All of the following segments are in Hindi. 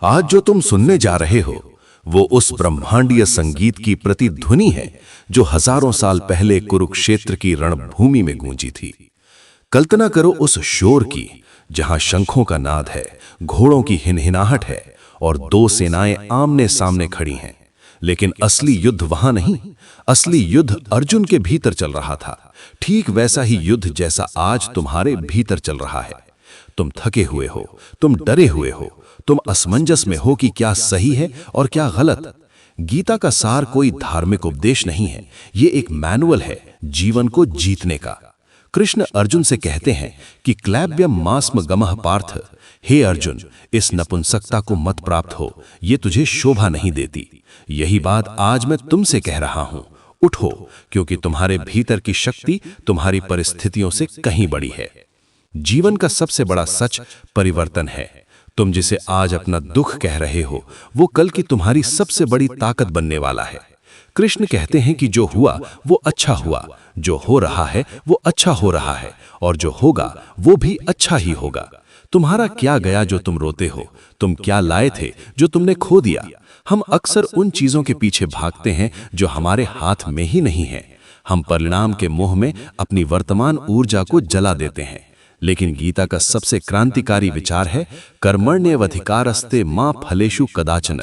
आज जो तुम सुनने जा रहे हो वो उस ब्रह्मांडीय संगीत की प्रतिध्वनि है जो हजारों साल पहले कुरुक्षेत्र की रणभूमि में गूंजी थी। कल्पना करो उस शोर की जहां शंखों का नाद है, घोड़ों की हिनहिनाहट है और दो सेनाएं आमने सामने खड़ी हैं। लेकिन असली युद्ध वहां नहीं, असली युद्ध अर्जुन के भीतर चल रहा था। ठीक वैसा ही युद्ध जैसा आज तुम्हारे भीतर चल रहा है। तुम थके हुए हो, तुम डरे हुए हो, तुम असमंजस में हो कि क्या सही है और क्या गलत। गीता का सार कोई धार्मिक उपदेश नहीं है, ये एक मैनुअल है जीवन को जीतने का। कृष्ण अर्जुन से कहते हैं कि क्लैब्यम मास्म गमः पार्थ, हे अर्जुन, इस नपुंसकता को मत प्राप्त हो, ये तुझे शोभा नहीं देती। यही बात आज मैं तुमसे कह रहा हूं। उठो, क्योंकि तुम्हारे भीतर की शक्ति तुम्हारी परिस्थितियों से कहीं बड़ी है। जीवन का सबसे बड़ा सच परिवर्तन है। तुम जिसे आज अपना दुख कह रहे हो वो कल की तुम्हारी सबसे बड़ी ताकत बनने वाला है। कृष्ण कहते हैं कि जो हुआ वो अच्छा हुआ, जो हो रहा है वो अच्छा हो रहा है और जो होगा वो भी अच्छा ही होगा। तुम्हारा क्या गया जो तुम रोते हो? तुम क्या लाए थे जो तुमने खो दिया? हम अक्सर उन चीजों के पीछे भागते हैं जो हमारे हाथ में ही नहीं है। हम परिणाम के मोह में अपनी वर्तमान ऊर्जा को जला देते हैं। लेकिन गीता का सबसे क्रांतिकारी विचार है कर्मण्येवाधिकारस्ते मा फलेषु कदाचन।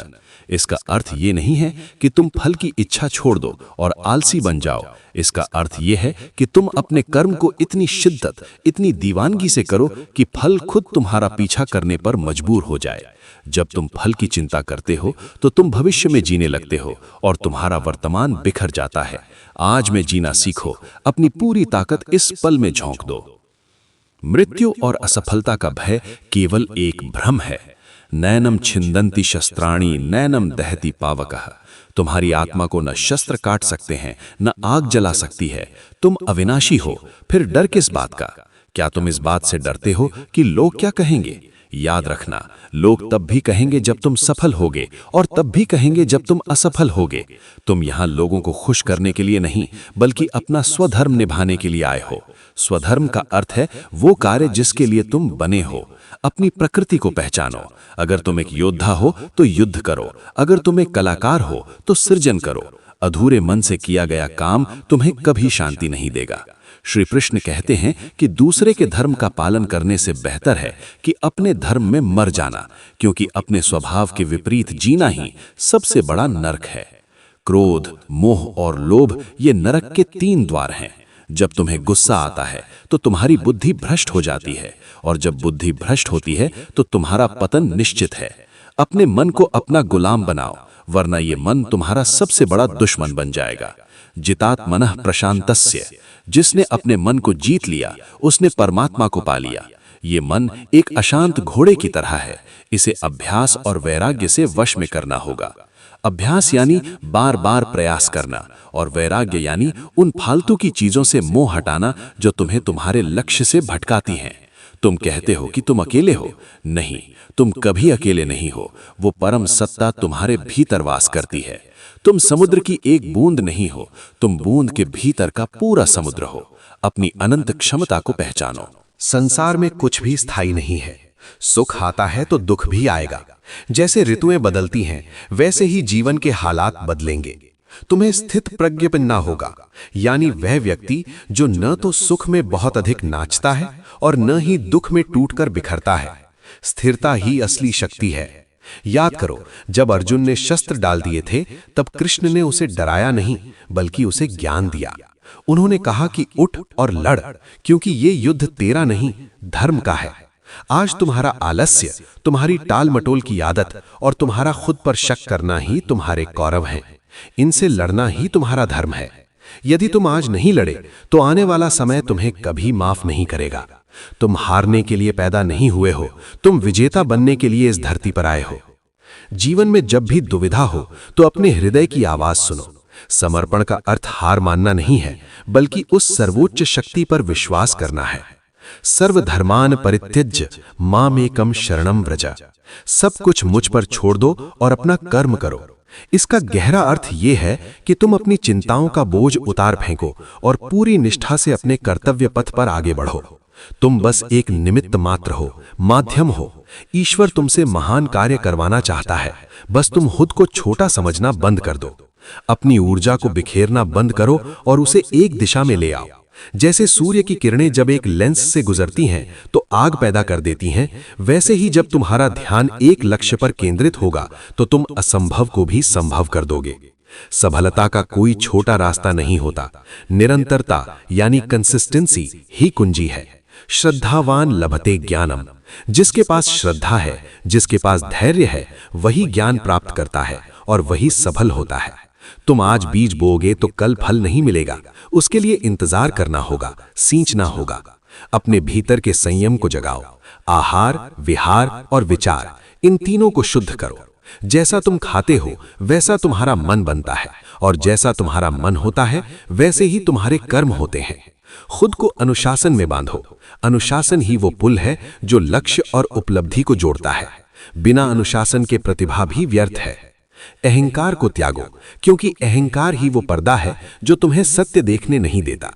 इसका अर्थ ये नहीं है कि तुम फल की इच्छा छोड़ दो और आलसी बन जाओ। इसका अर्थ ये है कि तुम अपने कर्म को इतनी शिद्दत, इतनी दीवानगी से करो कि फल खुद तुम्हारा पीछा करने पर मजबूर हो जाए। जब तुम फल की चिंता करते हो तो तुम भविष्य में जीने लगते हो और तुम्हारा वर्तमान बिखर जाता है। आज में जीना सीखो, अपनी पूरी ताकत इस पल में झोंक दो। मृत्यु और असफलता का भय केवल एक भ्रम है। नैनम छिंदन्ति शस्त्राणि नैनम दहति पावकः। तुम्हारी आत्मा को न शस्त्र काट सकते हैं, न आग जला सकती है। तुम अविनाशी हो, फिर डर किस बात का? क्या तुम इस बात से डरते हो कि लोग क्या कहेंगे? याद रखना, लोग तब भी कहेंगे जब तुम सफल होगे और तब भी कहेंगे जब तुम असफल होगे। तुम यहाँ लोगों को खुश करने के लिए नहीं, बल्कि अपना स्वधर्म निभाने के लिए आए हो। स्वधर्म का अर्थ है वो कार्य जिसके लिए तुम बने हो। अपनी प्रकृति को पहचानो। अगर तुम एक योद्धा हो तो युद्ध करो, अगर तुम एक कलाकार हो तो सृजन करो। अधूरे मन से किया गया काम तुम्हें कभी शांति नहीं देगा। श्री कृष्ण कहते हैं कि दूसरे के धर्म का पालन करने से बेहतर है कि अपने धर्म में मर जाना, क्योंकि अपने स्वभाव के विपरीत जीना ही सबसे बड़ा नरक है। क्रोध, मोह और लोभ ये नरक के 3 द्वार हैं। जब तुम्हें गुस्सा आता है तो तुम्हारी बुद्धि भ्रष्ट हो जाती है, और जब बुद्धि भ्रष्ट होती है तो तुम्हारा पतन निश्चित है। अपने मन को अपना गुलाम बनाओ, वरना ये मन तुम्हारा सबसे बड़ा दुश्मन बन जाएगा। जितात मनः प्रशांतस्य। जिसने अपने मन को जीत लिया उसने परमात्मा को पा लिया। ये मन एक अशांत घोड़े की तरह है। इसे अभ्यास और वैराग्य से वश में करना होगा। अभ्यास यानी बार बार प्रयास करना, और वैराग्य यानी उन फालतू की चीजों से मोह हटाना जो तुम्हें तुम्हारे लक्ष्य से भटकाती हैं। तुम कहते हो कि तुम अकेले हो। नहीं, तुम कभी अकेले नहीं हो। वो परम सत्ता तुम्हारे भीतर वास करती है। तुम समुद्र की एक बूंद नहीं हो, तुम बूंद के भीतर का पूरा समुद्र हो। अपनी अनंत क्षमता को पहचानो। संसार में कुछ भी स्थायी नहीं है। सुख आता है तो दुख भी आएगा। जैसे ऋतुएं बदलती हैं, वैसे ही जीवन के हालात बदलेंगे। तुम्हें स्थित प्रज्ञ बनना होगा, यानी वह व्यक्ति जो न तो सुख में बहुत अधिक नाचता है और न ही दुख में टूटकर बिखरता है। स्थिरता ही असली शक्ति है। याद करो, जब अर्जुन ने शस्त्र डाल दिए थे तब कृष्ण ने उसे डराया नहीं, बल्कि उसे ज्ञान दिया। उन्होंने कहा कि उठ और लड़, क्योंकि ये युद्ध तेरा नहीं, धर्म का है। आज तुम्हारा आलस्य, तुम्हारी टाल मटोल की आदत और तुम्हारा खुद पर शक करना ही तुम्हारे कौरव हैं। इनसे लड़ना ही तुम्हारा धर्म है। यदि तुम आज नहीं लड़े तो आने वाला समय तुम्हें कभी माफ नहीं करेगा। तुम हारने के लिए पैदा नहीं हुए हो, तुम विजेता बनने के लिए इस धरती पर आए हो। जीवन में जब भी दुविधा हो तो अपने हृदय की आवाज सुनो। समर्पण का अर्थ हार मानना नहीं है, बल्कि उस सर्वोच्च शक्ति पर विश्वास करना है। सर्वधर्मान परित्यज्य मामेकम शरणम व्रज। सब कुछ मुझ पर छोड़ दो और अपना कर्म करो। इसका गहरा अर्थ ये है कि तुम अपनी चिंताओं का बोझ उतार फेंको और पूरी निष्ठा से अपने कर्तव्य पथ पर आगे बढ़ो। तुम बस एक निमित्त मात्र हो, माध्यम हो। ईश्वर तुमसे महान कार्य करवाना चाहता है, बस तुम खुद को छोटा समझना बंद कर दो। अपनी ऊर्जा को बिखेरना बंद करो और उसे एक दिशा में ले आओ। जैसे सूर्य की किरणें जब एक लेंस से गुजरती हैं तो आग पैदा कर देती हैं, वैसे ही जब तुम्हारा ध्यान एक लक्ष्य पर केंद्रित होगा तो तुम असंभव को भी संभव कर दोगे। सफलता का कोई छोटा रास्ता नहीं होता, निरंतरता यानी कंसिस्टेंसी ही कुंजी है। श्रद्धावान लभते ज्ञानम। जिसके पास श्रद्धा है, जिसके पास धैर्य है, वही ज्ञान प्राप्त करता है और वही सफल होता है। तुम आज बीज बोओगे तो कल फल नहीं मिलेगा, उसके लिए इंतजार करना होगा, सींचना होगा। अपने भीतर के संयम को जगाओ। आहार, विहार और विचार, इन तीनों को शुद्ध करो। जैसा तुम खाते हो वैसा तुम्हारा मन बनता है, और जैसा तुम्हारा मन होता है वैसे ही तुम्हारे कर्म होते हैं। खुद को अनुशासन में बांधो। अनुशासन ही वो पुल है जो लक्ष्य और उपलब्धि को जोड़ता है। बिना अनुशासन के प्रतिभा भी व्यर्थ है। अहंकार को त्यागो, क्योंकि अहंकार ही वो पर्दा है जो तुम्हें सत्य देखने नहीं देता।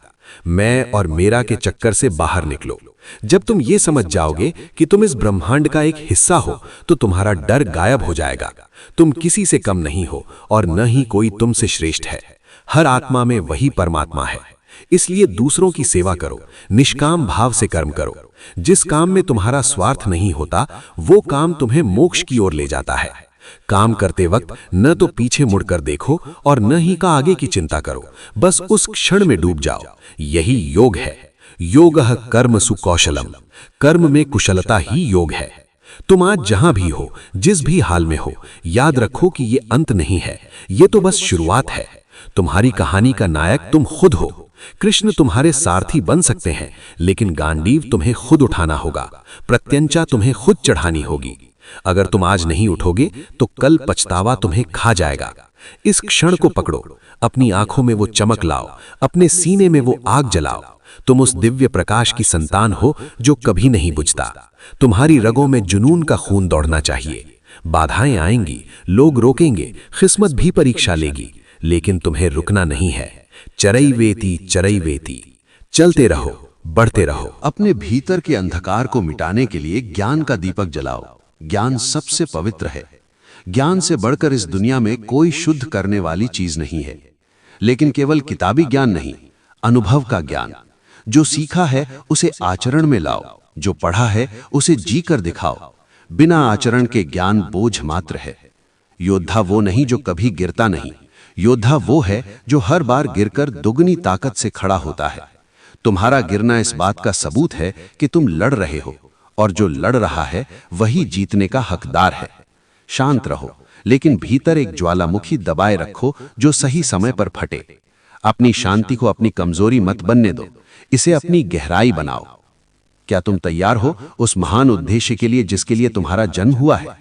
मैं और मेरा के चक्कर से बाहर निकलो। जब तुम ये समझ जाओगे कि तुम इस ब्रह्मांड का एक हिस्सा हो तो तुम्हारा डर गायब हो जाएगा। तुम किसी से कम नहीं हो और न ही कोई तुमसे श्रेष्ठ है। हर आत्मा में वही परमात्मा है। इसलिए दूसरों की सेवा करो, निष्काम भाव से कर्म करो। जिस काम में तुम्हारा स्वार्थ नहीं होता वो काम तुम्हें मोक्ष की ओर ले जाता है। काम करते वक्त न तो पीछे मुड़कर देखो और न ही का आगे की चिंता करो, बस उस क्षण में डूब जाओ। यही योग है। योगः कर्मसु कौशलम। कर्म में कुशलता ही योग है। तुम आज जहां भी हो, जिस भी हाल में हो, याद रखो कि ये अंत नहीं है, ये तो बस शुरुआत है। तुम्हारी कहानी का नायक तुम खुद हो। कृष्ण तुम्हारे सारथी बन सकते हैं, लेकिन गांडीव तुम्हें खुद उठाना होगा, प्रत्यंचा तुम्हें खुद चढ़ानी होगी। अगर तुम आज नहीं उठोगे तो कल पछतावा तुम्हें खा जाएगा। इस क्षण को पकड़ो, अपनी आंखों में वो चमक लाओ, अपने सीने में वो आग जलाओ। तुम उस दिव्य प्रकाश की संतान हो जो कभी नहीं बुझता। तुम्हारी रगों में जुनून का खून दौड़ना चाहिए। बाधाएं आएंगी, लोग रोकेंगे, किस्मत भी परीक्षा लेगी, लेकिन तुम्हें रुकना नहीं है। चरैवेति चरैवेति। चलते रहो, बढ़ते रहो। अपने भीतर के अंधकार को मिटाने के लिए ज्ञान का दीपक जलाओ। ज्ञान सबसे पवित्र है। ज्ञान से बढ़कर इस दुनिया में कोई शुद्ध करने वाली चीज नहीं है। लेकिन केवल किताबी ज्ञान नहीं, अनुभव का ज्ञान। जो सीखा है उसे आचरण में लाओ, जो पढ़ा है उसे जीकर दिखाओ। बिना आचरण के ज्ञान बोझ मात्र है। योद्धा वो नहीं जो कभी गिरता नहीं, योद्धा वो है जो हर बार गिरकर दुगनी ताकत से खड़ा होता है। तुम्हारा गिरना इस बात का सबूत है कि तुम लड़ रहे हो, और जो लड़ रहा है वही जीतने का हकदार है। शांत रहो, लेकिन भीतर एक ज्वालामुखी दबाए रखो जो सही समय पर फटे। अपनी शांति को अपनी कमजोरी मत बनने दो, इसे अपनी गहराई बनाओ। क्या तुम तैयार हो उस महान उद्देश्य के लिए जिसके लिए तुम्हारा जन्म हुआ है?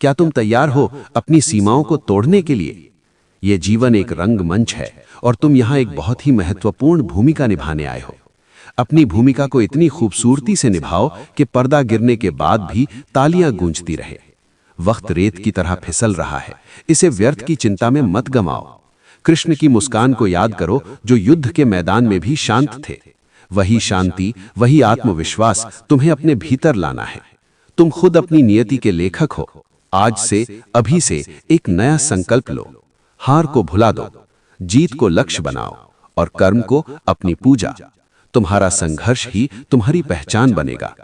क्या तुम तैयार हो अपनी सीमाओं को तोड़ने के लिए? यह जीवन एक रंगमंच है और तुम यहाँ एक बहुत ही महत्वपूर्ण भूमिका निभाने आए हो। अपनी भूमिका को इतनी खूबसूरती से निभाओ कि पर्दा गिरने के बाद भी तालियां गूंजती रहे। वक्त रेत की तरह फिसल रहा है, इसे व्यर्थ की चिंता में मत गमाओ। कृष्ण की मुस्कान को याद करो जो युद्ध के मैदान में भी शांत थे। वही शांति, वही आत्मविश्वास तुम्हें अपने भीतर लाना है। तुम खुद अपनी नियति के लेखक हो। आज से, अभी से एक नया संकल्प लो। हार को भुला दो, जीत को लक्ष्य बनाओ और कर्म को अपनी पूजा। तुम्हारा संघर्ष ही तुम्हारी पहचान बनेगा।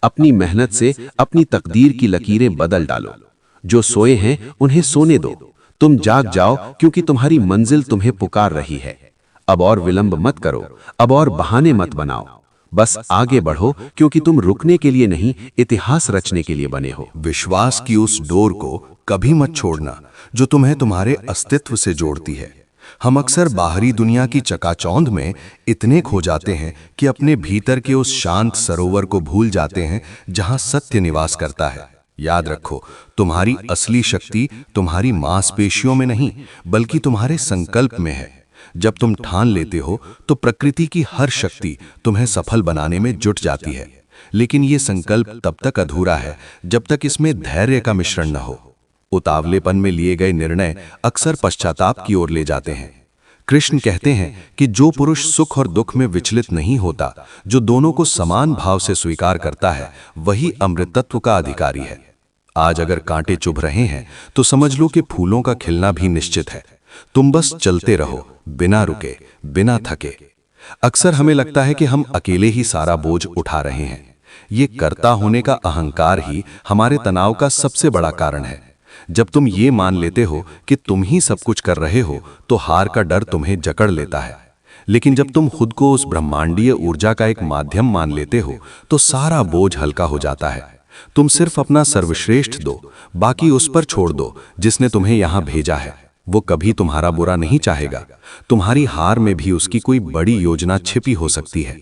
अपनी मेहनत से अपनी तकदीर की लकीरें बदल डालो। जो सोए हैं उन्हें सोने दो। तुम जाग जाओ क्योंकि तुम्हारी मंजिल तुम्हें पुकार रही है। अब और विलंब मत करो, अब और बहाने मत बनाओ। बस आगे बढ़ो क्योंकि तुम रुकने के लिए नहीं, इतिहास रचने के लिए बने हो। विश्वास की उस डोर को कभी मत छोड़ना जो तुम्हें तुम्हारे अस्तित्व से जोड़ती है। हम अक्सर बाहरी दुनिया की चकाचौंध में इतने खो जाते हैं कि अपने भीतर के उस शांत सरोवर को भूल जाते हैं जहां सत्य निवास करता है। याद रखो, तुम्हारी असली शक्ति तुम्हारी मांसपेशियों में नहीं बल्कि तुम्हारे संकल्प में है। जब तुम ठान लेते हो तो प्रकृति की हर शक्ति तुम्हें सफल बनाने में जुट जाती है। लेकिन ये संकल्प तब तक अधूरा है जब तक इसमें धैर्य का मिश्रण न हो। उतावलेपन में लिए गए निर्णय अक्सर पश्चाताप की ओर ले जाते हैं। कृष्ण कहते हैं कि जो पुरुष सुख और दुख में विचलित नहीं होता, जो दोनों को समान भाव से स्वीकार करता है, वही अमृतत्व का अधिकारी है। आज अगर कांटे चुभ रहे हैं तो समझ लो कि फूलों का खिलना भी निश्चित है। तुम बस चलते रहो, बिना रुके, बिना थके। अक्सर हमें लगता है कि हम अकेले ही सारा बोझ उठा रहे हैं। ये कर्ता होने का अहंकार ही हमारे तनाव का सबसे बड़ा कारण है। जब तुम ये मान लेते हो कि तुम ही सब कुछ कर रहे हो, तो हार का डर तुम्हें जकड़ लेता है। लेकिन जब तुम खुद को उस ब्रह्मांडीय ऊर्जा का एक माध्यम मान लेते हो, तो सारा बोझ हल्का हो जाता है। तुम सिर्फ अपना सर्वश्रेष्ठ दो, बाकी उस पर छोड़ दो जिसने तुम्हें यहां भेजा है। वो कभी तुम्हारा बुरा नहीं चाहेगा। तुम्हारी हार में भी उसकी कोई बड़ी योजना छिपी हो सकती है।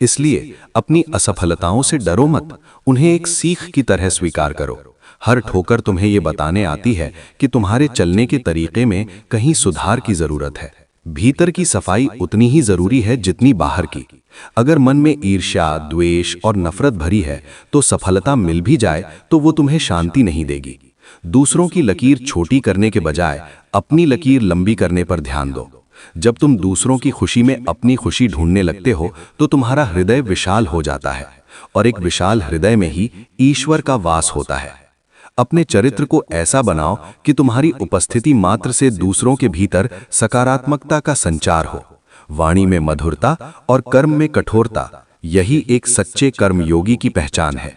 इसलिए अपनी असफलताओं से डरो मत, उन्हें एक सीख की तरह स्वीकार करो। हर ठोकर तुम्हें ये बताने आती है कि तुम्हारे चलने के तरीके में कहीं सुधार की जरूरत है। भीतर की सफाई उतनी ही जरूरी है जितनी बाहर की। अगर मन में ईर्ष्या, द्वेष और नफरत भरी है, तो सफलता मिल भी जाए तो वो तुम्हें शांति नहीं देगी। दूसरों की लकीर छोटी करने के बजाय अपनी लकीर लंबी करने पर ध्यान दो। जब तुम दूसरों की खुशी में अपनी खुशी ढूंढने लगते हो, तो तुम्हारा हृदय विशाल हो जाता है, और एक विशाल हृदय में ही ईश्वर का वास होता है। अपने चरित्र को ऐसा बनाओ कि तुम्हारी उपस्थिति मात्र से दूसरों के भीतर सकारात्मकता का संचार हो। वाणी में मधुरता और कर्म में कठोरता, यही एक सच्चे कर्मयोगी की पहचान है।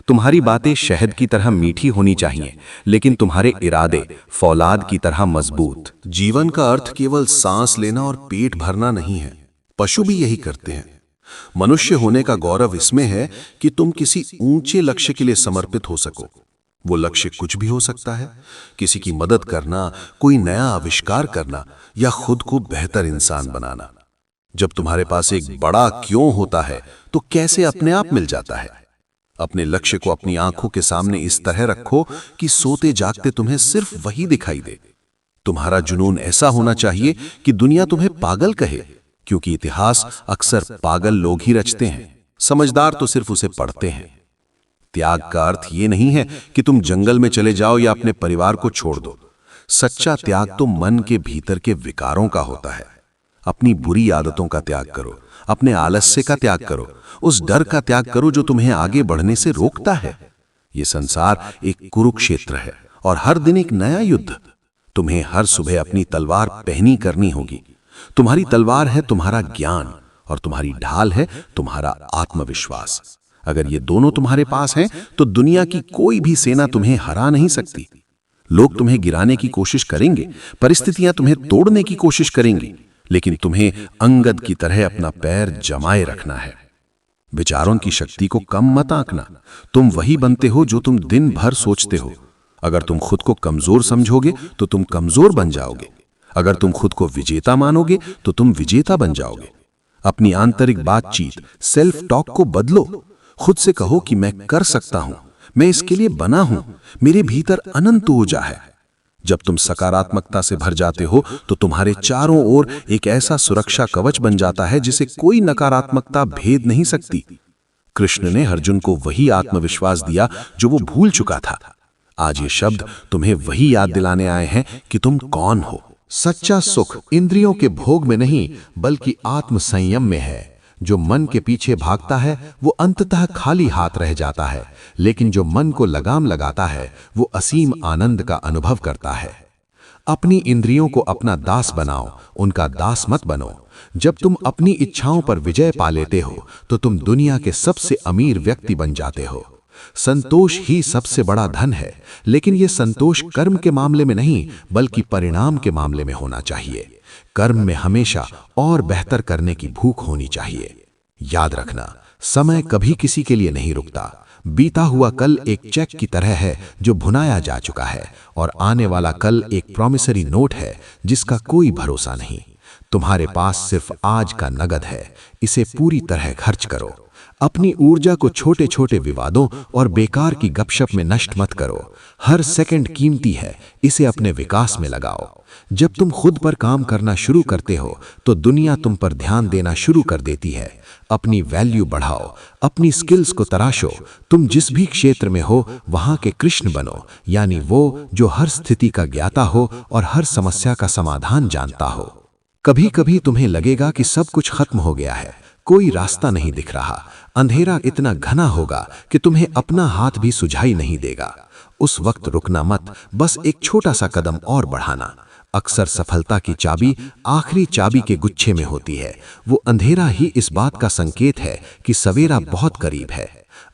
तुम्हारी बातें शहद की तरह मीठी होनी चाहिए, लेकिन तुम्हारे इरादे फौलाद की तरह मजबूत। जीवन का अर्थ केवल सांस लेना और पेट भरना नहीं है। पशु भी यही करते हैं। मनुष्य होने का गौरव इसमें है कि तुम किसी ऊंचे लक्ष्य के लिए समर्पित हो सको। वो लक्ष्य कुछ भी हो सकता है, किसी की मदद करना, कोई नया आविष्कार करना, या खुद को बेहतर इंसान बनाना। जब तुम्हारे पास एक बड़ा क्यों होता है, तो कैसे अपने आप मिल जाता है। अपने लक्ष्य को अपनी आंखों के सामने इस तरह रखो कि सोते जागते तुम्हें सिर्फ वही दिखाई दे। तुम्हारा जुनून ऐसा होना चाहिए कि दुनिया तुम्हें पागल कहे, क्योंकि इतिहास अक्सर पागल लोग ही रचते हैं, समझदार तो सिर्फ उसे पढ़ते हैं। त्याग का अर्थ ये नहीं है कि तुम जंगल में चले जाओ या अपने परिवार को छोड़ दो। सच्चा त्याग तो मन के भीतर के विकारों का होता है। अपनी बुरी आदतों का त्याग करो, अपने आलस्य का त्याग करो, उस डर का त्याग करो जो तुम्हें आगे बढ़ने से रोकता है। ये संसार एक कुरुक्षेत्र है और हर दिन एक नया युद्ध। तुम्हें हर सुबह अपनी तलवार पहनी करनी होगी। तुम्हारी तलवार है तुम्हारा ज्ञान और तुम्हारी ढाल है तुम्हारा आत्मविश्वास। अगर ये दोनों तुम्हारे पास हैं, तो दुनिया की कोई भी सेना तुम्हें हरा नहीं सकती। लोग तुम्हें गिराने की कोशिश करेंगे, परिस्थितियां तुम्हें तोड़ने की कोशिश करेंगी, लेकिन तुम्हें अंगद की तरह अपना पैर जमाए रखना है। विचारों की शक्ति को कम मत आंकना। तुम वही बनते हो जो तुम दिन भर सोचते हो। अगर तुम खुद को कमजोर समझोगे तो तुम कमजोर बन जाओगे। अगर तुम खुद को विजेता मानोगे तो तुम विजेता बन जाओगे। अपनी आंतरिक बातचीत, सेल्फ टॉक को बदलो। खुद से कहो कि मैं कर सकता हूं, मैं इसके लिए बना हूं, मेरे भीतर अनंत ऊर्जा है। जब तुम सकारात्मकता से भर जाते हो, तो तुम्हारे चारों ओर एक ऐसा सुरक्षा कवच बन जाता है जिसे कोई नकारात्मकता भेद नहीं सकती। कृष्ण ने अर्जुन को वही आत्मविश्वास दिया जो वो भूल चुका था। आज ये शब्द तुम्हें वही याद दिलाने आए हैं कि तुम कौन हो। सच्चा सुख इंद्रियों के भोग में नहीं, बल्कि आत्म संयम में है। जो मन के पीछे भागता है वो अंततः खाली हाथ रह जाता है, लेकिन जो मन को लगाम लगाता है वो असीम आनंद का अनुभव करता है। अपनी इंद्रियों को अपना दास बनाओ, उनका दास मत बनो। जब तुम अपनी इच्छाओं पर विजय पा लेते हो, तो तुम दुनिया के सबसे अमीर व्यक्ति बन जाते हो। संतोष ही सबसे बड़ा धन है, लेकिन यह संतोष कर्म के मामले में नहीं, बल्कि परिणाम के मामले में होना चाहिए। कर्म में हमेशा और बेहतर करने की भूख होनी चाहिए। याद रखना, समय कभी किसी के लिए नहीं रुकता। बीता हुआ कल एक चेक की तरह है जो भुनाया जा चुका है, और आने वाला कल एक प्रॉमिसरी नोट है जिसका कोई भरोसा नहीं। तुम्हारे पास सिर्फ आज का नगद है, इसे पूरी तरह खर्च करो। अपनी ऊर्जा को छोटे छोटे विवादों और बेकार की गपशप में नष्ट मत करो। हर सेकंड कीमती है, इसे अपने विकास में लगाओ। जब तुम खुद पर काम करना शुरू करते हो, तो दुनिया तुम पर ध्यान देना शुरू कर देती है। अपनी वैल्यू बढ़ाओ, अपनी स्किल्स को तराशो। तुम जिस भी क्षेत्र में हो वहां के कृष्ण बनो, यानी वो जो हर स्थिति का ज्ञाता हो और हर समस्या का समाधान जानता हो। कभी कभी तुम्हें लगेगा कि सब कुछ खत्म हो गया है, कोई रास्ता नहीं दिख रहा, अंधेरा इतना घना होगा कि तुम्हें अपना हाथ भी सुझाई नहीं देगा। उस वक्त रुकना मत, बस एक छोटा सा कदम और बढ़ाना। अक्सर सफलता की चाबी आखिरी चाबी के गुच्छे में होती है। वो अंधेरा ही इस बात का संकेत है कि सवेरा बहुत करीब है।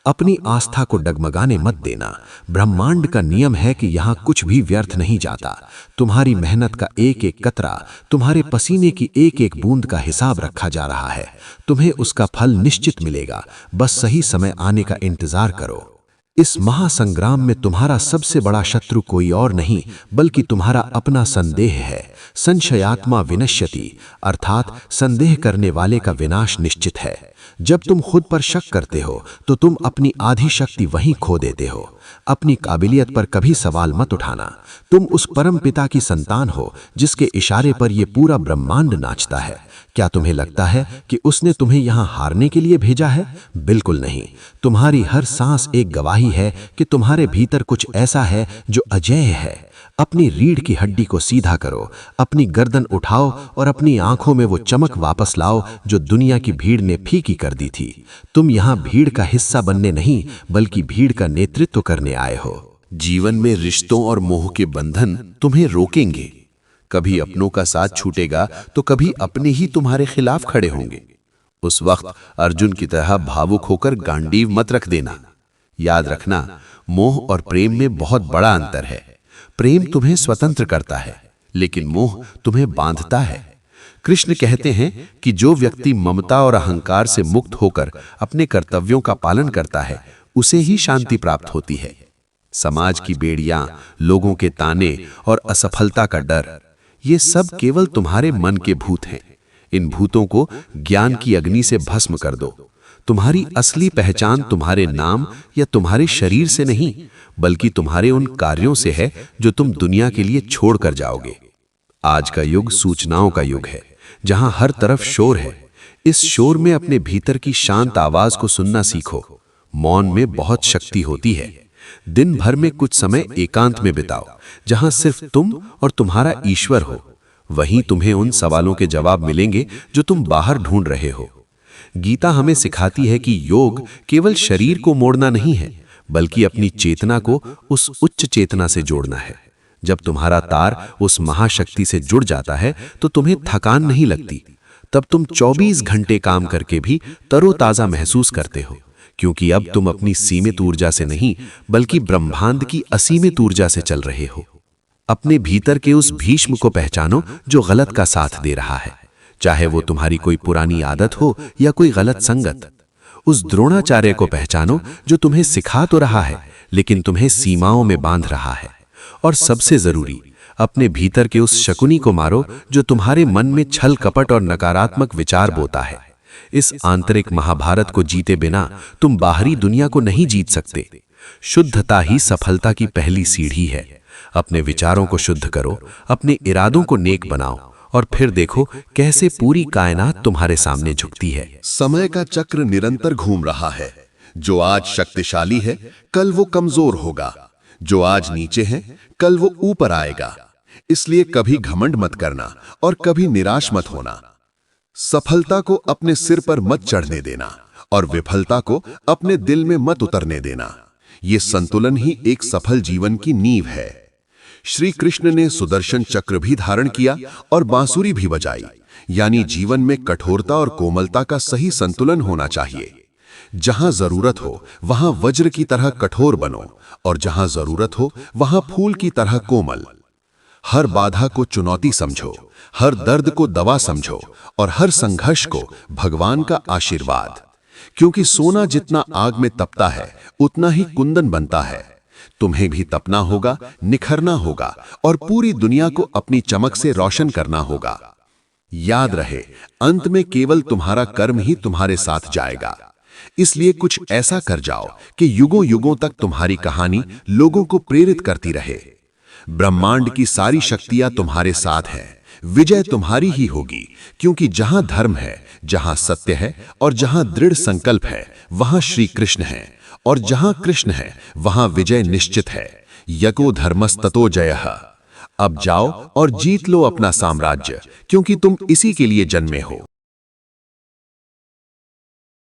अपनी आस्था को डगमगाने मत देना। ब्रह्मांड का नियम है कि यहाँ कुछ भी व्यर्थ नहीं जाता। तुम्हारी मेहनत का एक एक कतरा, तुम्हारे पसीने की एक एक बूंद का हिसाब रखा जा रहा है। तुम्हें उसका फल निश्चित मिलेगा, बस सही समय आने का इंतजार करो। इस महासंग्राम में तुम्हारा सबसे बड़ा शत्रु कोई और नहीं बल्कि तुम्हारा अपना संदेह है। संशयात्मा विनश्यति, अर्थात संदेह करने वाले का विनाश निश्चित है। जब तुम खुद पर शक करते हो तो तुम अपनी आधी शक्ति वहीं खो देते हो। अपनी काबिलियत पर कभी सवाल मत उठाना। तुम उस परम पिता की संतान हो जिसके इशारे पर यह पूरा ब्रह्मांड नाचता है। क्या तुम्हें लगता है कि उसने तुम्हें यहाँ हारने के लिए भेजा है? बिल्कुल नहीं। तुम्हारी हर सांस एक गवाही है कि तुम्हारे भीतर कुछ ऐसा है जो अजेय है। अपनी रीढ़ की हड्डी को सीधा करो, अपनी गर्दन उठाओ और अपनी आंखों में वो चमक वापस लाओ जो दुनिया की भीड़ ने फीकी कर दी थी। तुम यहाँ भीड़ का हिस्सा बनने नहीं बल्कि भीड़ का नेतृत्व करने आए हो। जीवन में रिश्तों और मोह के बंधन तुम्हें रोकेंगे। कभी अपनों का साथ छूटेगा तो कभी अपने ही तुम्हारे खिलाफ खड़े होंगे। उस वक्त अर्जुन की तरह भावुक होकर गांडीव मत रख देना। याद रखना, मोह और प्रेम में बहुत बड़ा अंतर है। प्रेम तुम्हें स्वतंत्र करता है, लेकिन मोह तुम्हें बांधता है। कृष्ण कहते हैं कि जो व्यक्ति ममता और अहंकार से मुक्त होकर अपने कर्तव्यों का पालन करता है, उसे ही शांति प्राप्त होती है। समाज की बेड़ियां, लोगों के ताने और असफलता का डर, ये सब केवल तुम्हारे मन के भूत हैं। इन भूतों को ज्ञान की अग्नि से भस्म कर दो। तुम्हारी असली पहचान तुम्हारे नाम या तुम्हारे शरीर से नहीं बल्कि तुम्हारे उन कार्यों से है जो तुम दुनिया के लिए छोड़ कर जाओगे। आज का युग सूचनाओं का युग है, जहां हर तरफ शोर है। इस शोर में अपने भीतर की शांत आवाज को सुनना सीखो। मौन में बहुत शक्ति होती है। दिन भर में कुछ समय एकांत में बिताओ, जहां सिर्फ तुम और तुम्हारा ईश्वर हो। वहीं तुम्हें उन सवालों के जवाब मिलेंगे जो तुम बाहर ढूंढ रहे हो। गीता हमें सिखाती है कि योग केवल शरीर को मोड़ना नहीं है बल्कि अपनी चेतना को उस उच्च चेतना से जोड़ना है। जब तुम्हारा तार उस महाशक्ति से जुड़ जाता है तो तुम्हें थकान नहीं लगती। तब तुम 24 घंटे काम करके भी तरोताजा महसूस करते हो, क्योंकि अब तुम अपनी सीमित ऊर्जा से नहीं बल्कि ब्रह्मांड की असीमित ऊर्जा से चल रहे हो। अपने भीतर के उस भीष्म को पहचानो जो गलत का साथ दे रहा है, चाहे वो तुम्हारी कोई पुरानी आदत हो या कोई गलत संगत। उस द्रोणाचार्य को पहचानो जो तुम्हें सिखा तो रहा है लेकिन तुम्हें सीमाओं में बांध रहा है। और सबसे जरूरी, अपने भीतर के उस शकुनी को मारो जो तुम्हारे मन में छल कपट और नकारात्मक विचार बोता है। इस आंतरिक महाभारत को जीते बिना तुम बाहरी दुनिया को नहीं जीत सकते। शुद्धता ही सफलता की पहली सीढ़ी है। अपने विचारों को शुद्ध करो, अपने इरादों को नेक बनाओ और फिर देखो कैसे पूरी कायनात तुम्हारे सामने झुकती है। समय का चक्र निरंतर घूम रहा है। जो आज शक्तिशाली है कल वो कमजोर होगा, जो आज नीचे है कल वो ऊपर आएगा। इसलिए कभी घमंड मत करना और कभी निराश मत होना। सफलता को अपने सिर पर मत चढ़ने देना और विफलता को अपने दिल में मत उतरने देना। ये संतुलन ही एक सफल जीवन की नींव है। श्री कृष्ण ने सुदर्शन चक्र भी धारण किया और बांसुरी भी बजाई, यानी जीवन में कठोरता और कोमलता का सही संतुलन होना चाहिए। जहां जरूरत हो वहां वज्र की तरह कठोर बनो और जहां जरूरत हो वहां फूल की तरह कोमल। हर बाधा को चुनौती समझो, हर दर्द को दवा समझो और हर संघर्ष को भगवान का आशीर्वाद। क्योंकि सोना जितना आग में तपता है उतना ही कुंदन बनता है। तुम्हें भी तपना होगा, निखरना होगा और पूरी दुनिया को अपनी चमक से रोशन करना होगा। याद रहे, अंत में केवल तुम्हारा कर्म ही तुम्हारे साथ जाएगा। इसलिए कुछ ऐसा कर जाओ कि युगों युगों तक तुम्हारी कहानी लोगों को प्रेरित करती रहे। ब्रह्मांड की सारी शक्तियां तुम्हारे साथ हैं। विजय तुम्हारी ही होगी, क्योंकि जहां धर्म है, जहां सत्य है और जहां दृढ़ संकल्प है वहां श्री कृष्ण है, और जहां कृष्ण है वहां विजय निश्चित है। यको धर्मस्ततो जयः। अब जाओ और जीत लो अपना साम्राज्य, क्योंकि तुम इसी के लिए जन्मे हो।